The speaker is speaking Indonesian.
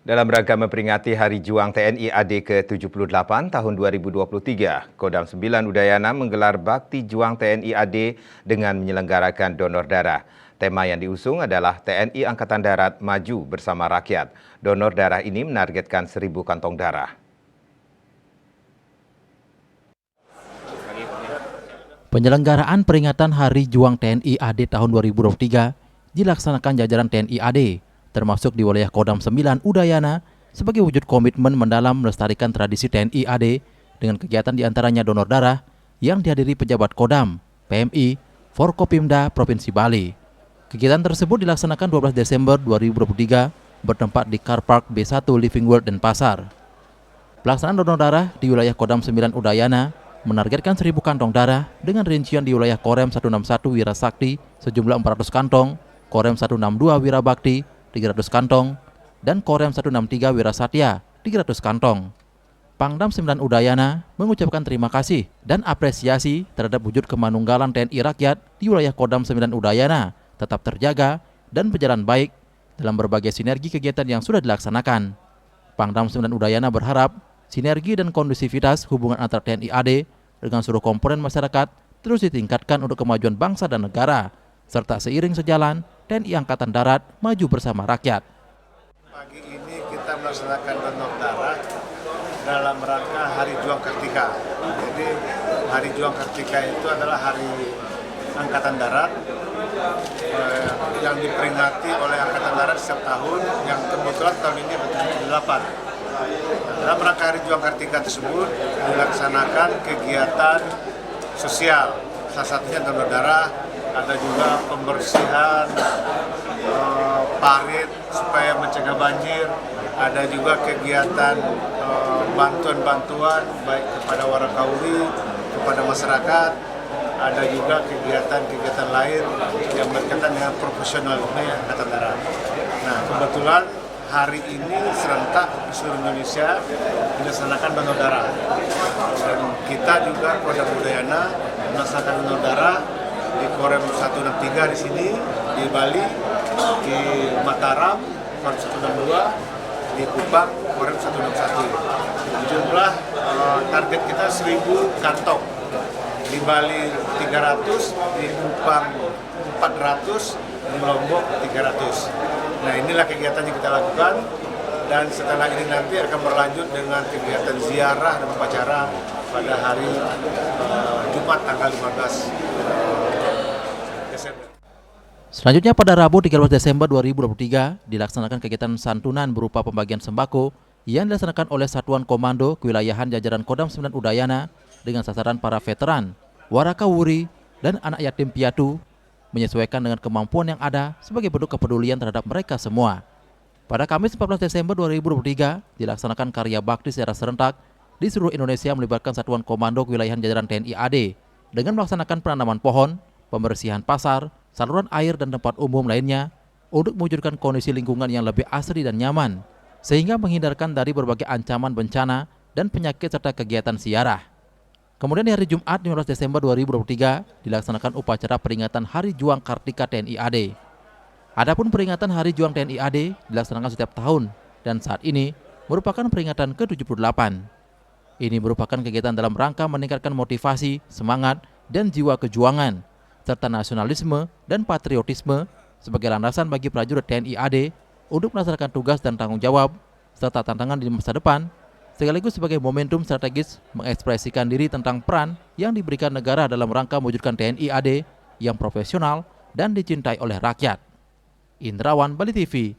Dalam rangka memperingati Hari Juang TNI AD ke-78 tahun 2023, Kodam 9 Udayana menggelar Bakti Juang TNI AD dengan menyelenggarakan donor darah. Tema yang diusung adalah TNI Angkatan Darat Maju Bersama Rakyat. Donor darah ini menargetkan 1.000 kantong darah. Penyelenggaraan peringatan Hari Juang TNI AD tahun 2023 dilaksanakan jajaran TNI AD, termasuk di wilayah Kodam 9 Udayana, sebagai wujud komitmen mendalam melestarikan tradisi TNI AD dengan kegiatan diantaranya donor darah yang dihadiri pejabat Kodam, PMI, Forkopimda Provinsi Bali. Kegiatan tersebut dilaksanakan 12 Desember 2023 bertempat di Car Park B1 Living World Denpasar. Pelaksanaan donor darah di wilayah Kodam 9 Udayana menargetkan 1.000 kantong darah dengan rincian di wilayah Korem 161 Wirasakti sejumlah 400 kantong, Korem 162 Wirabakti 300 kantong, dan Korem 163 Wirasatya 300 kantong. Pangdam 9 Udayana mengucapkan terima kasih dan apresiasi terhadap wujud kemanunggalan TNI Rakyat di wilayah Kodam 9 Udayana tetap terjaga dan berjalan baik dalam berbagai sinergi kegiatan yang sudah dilaksanakan. Pangdam 9 Udayana berharap sinergi dan kondusivitas hubungan antara TNI AD dengan seluruh komponen masyarakat terus ditingkatkan untuk kemajuan bangsa dan negara, serta seiring sejalan TNI Angkatan Darat maju bersama rakyat. Pagi ini kita melaksanakan donor darah dalam rangka Hari Juang Kartika. Jadi Hari Juang Kartika itu adalah Hari Angkatan Darat yang diperingati oleh Angkatan Darat setiap tahun, yang kebetulan tahun ini ke-78. Dalam rangka Hari Juang Kartika tersebut dilaksanakan kegiatan sosial, salah satunya donor darah, ada juga pembersihan parit supaya mencegah banjir, ada juga kegiatan bantuan-bantuan baik kepada warakauli, kepada masyarakat, ada juga kegiatan-kegiatan lain yang berkaitan dengan profesionalisme Angkatan Darat. Nah, kebetulan hari ini serentak di seluruh Indonesia dilaksanakan donor darah. Dan kita juga Kodam Udayana melaksanakan donor darah di Korem 163 di sini, di Bali, di Mataram, Korem 162, di Kupang, Korem 161. Jumlah target kita 1.000 kantong. Di Bali 300, di Kupang 400, di Lombok 300. Nah, inilah kegiatan yang kita lakukan, dan setelah ini nanti akan berlanjut dengan kegiatan ziarah dan upacara pada hari Jumat tanggal 15 Desember. Selanjutnya pada Rabu 13 Desember 2023 dilaksanakan kegiatan santunan berupa pembagian sembako yang dilaksanakan oleh Satuan Komando Kewilayahan Jajaran Kodam 9 Udayana dengan sasaran para veteran, warakawuri, dan anak yatim piatu, menyesuaikan dengan kemampuan yang ada sebagai bentuk kepedulian terhadap mereka semua. Pada Kamis 14 Desember 2023 dilaksanakan karya bakti secara serentak di seluruh Indonesia melibatkan Satuan Komando Kewilayahan Jajaran TNI AD dengan melaksanakan penanaman pohon, pembersihan pasar, saluran air, dan tempat umum lainnya untuk mewujudkan kondisi lingkungan yang lebih asri dan nyaman, sehingga menghindarkan dari berbagai ancaman bencana dan penyakit serta kegiatan ziarah. Kemudian di hari Jumat 15 Desember 2023 dilaksanakan upacara peringatan Hari Juang Kartika TNI AD. Adapun peringatan Hari Juang TNI AD dilaksanakan setiap tahun dan saat ini merupakan peringatan ke-78. Ini merupakan kegiatan dalam rangka meningkatkan motivasi, semangat, dan jiwa kejuangan, serta nasionalisme dan patriotisme sebagai landasan bagi prajurit TNI AD untuk melaksanakan tugas dan tanggung jawab, serta tantangan di masa depan, sekaligus sebagai momentum strategis mengekspresikan diri tentang peran yang diberikan negara dalam rangka mewujudkan TNI AD yang profesional dan dicintai oleh rakyat. Indrawan, Bali TV.